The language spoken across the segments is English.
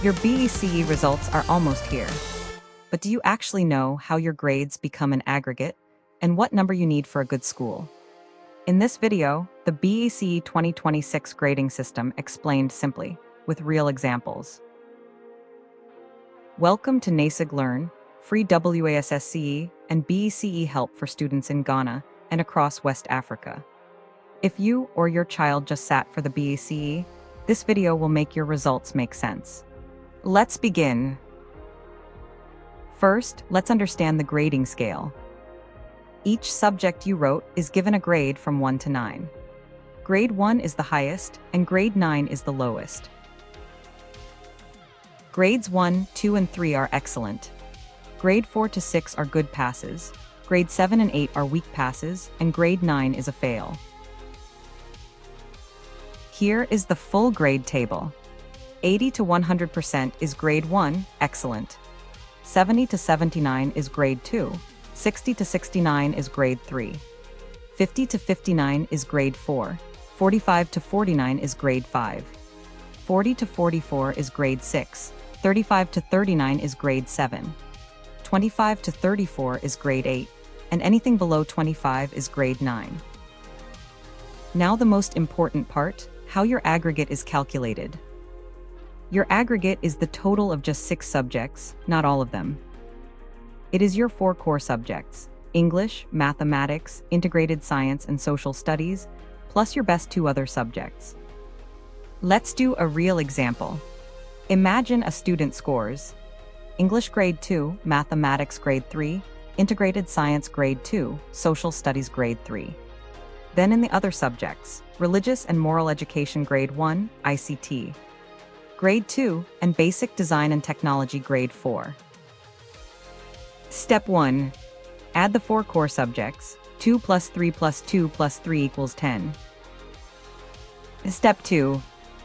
Your BECE results are almost here. But do you actually know how your grades become an aggregate and what number you need for a good school? In this video, the BECE 2026 grading system explained simply, with real examples. Welcome to Naseg Learn, free WASSCE and BECE help for students in Ghana and across West Africa. If you or your child just sat for the BECE, this video will make your results make sense. Let's begin. First, let's understand the grading scale. Each subject you wrote is given a grade from 1 to 9. Grade 1 is the highest, and grade 9 is the lowest. Grades 1, 2, and 3 are excellent. Grade 4 to 6 are good passes. Grade 7 and 8 are weak passes, and grade 9 is a fail. Here is the full grade table. 80 to 100% is grade 1, excellent. 70 to 79 is grade 2. 60 to 69 is grade 3. 50 to 59 is grade 4. 45 to 49 is grade 5. 40 to 44 is grade 6. 35 to 39 is grade 7. 25 to 34 is grade 8, and anything below 25 is grade 9. Now the most important part, how your aggregate is calculated. Your aggregate is the total of just 6 subjects, not all of them. It is your 4 core subjects: English, mathematics, integrated science, and social studies, plus your best 2 other subjects. Let's do a real example. Imagine a student scores English grade 2, mathematics grade 3, integrated science grade 2, social studies grade 3. Then in the other subjects, religious and moral education grade 1, ICT, grade 2, and basic design and technology grade 4. Step 1. Add the 4 core subjects. 2 plus 3 plus 2 plus 3 equals 10. Step 2.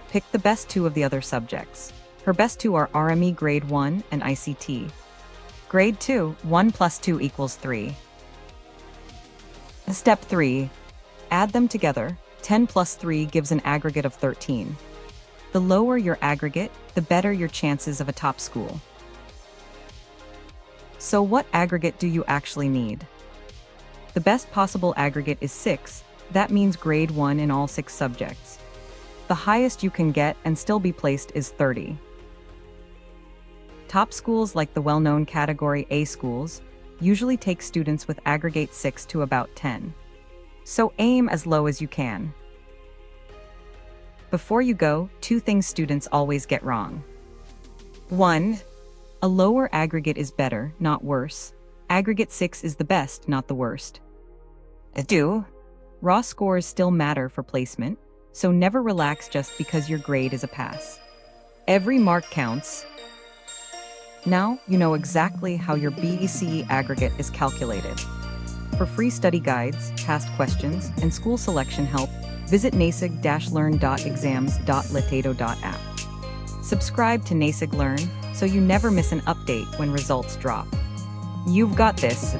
Pick the best 2 of the other subjects. Her best 2 are RME grade 1 and ICT. Grade 2, 1 plus 2 equals 3. Step 3. Add them together. 10 plus 3 gives an aggregate of 13. The lower your aggregate, the better your chances of a top school. So what aggregate do you actually need? The best possible aggregate is 6. That means grade 1 in all 6 subjects. The highest you can get and still be placed is 30. Top schools like the well-known Category A schools usually take students with aggregate 6 to about 10. So aim as low as you can. Before you go, 2 things students always get wrong. 1. A lower aggregate is better, not worse. Aggregate 6 is the best, not the worst. 2. Raw scores still matter for placement, so never relax just because your grade is a pass. Every mark counts. Now you know exactly how your BECE aggregate is calculated. For free study guides, past questions, and school selection help, visit naseg-learn.exams.letato.app. Subscribe to Naseg Learn so you never miss an update when results drop. You've got this.